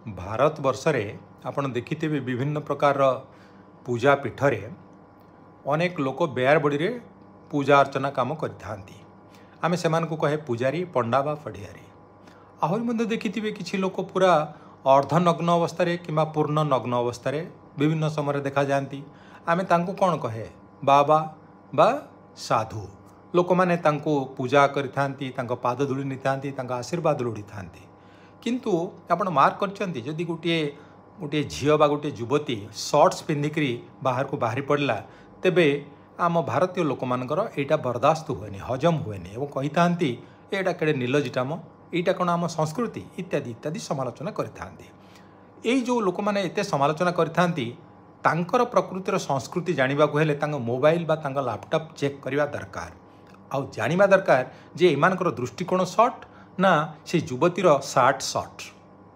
भारत वर्षरे आपण देखिथिबे विभिन्न प्रकार पूजा पीठरे अनेक लोक बेयार बड़ी पूजा अर्चना काम करथांती। आमे सेमान को कहे पूजारी पंडा बा फड़ियारी। आहरी मध्य देखिथिबे किछि लोक पूरा अर्धनग्न अवस्था किंबा पूर्ण नग्न अवस्था विभिन्न समय देखा जाती। आमे तांको कौन कहे बाबा बा साधु लोक माने तांको पूजा करिथांती, तांको पाद धूली निथांती, तांको आशीर्वाद लोड़ी थांती। किंतु आपण मार्क करचंती जदि गोटे झील बा गोटे युवती सर्ट्स पिंधिकी बाहर को बाहरी पड़ला तेबे आम भारतीय लोक मानकर एटा बर्दाश्त हुएनि, हजम हुएनि एवं कही थांती एटा केड़े निर्लज्जटाम, एटा कौन आम संस्कृति इत्यादि इत्यादि समालोचना करिथांती। एई जो लोक माने एते समालोचना करिथांती तांकर प्रकृतिर संस्कृति जानिबा को हेले तांको मोबाइल बा तांको लैपटॉप चेक करिबा दरकार। आउ जानिबा दरकार जे एमानकर दृष्टिकोण शॉर्ट ना से युवतीर शार्ट शॉर्ट।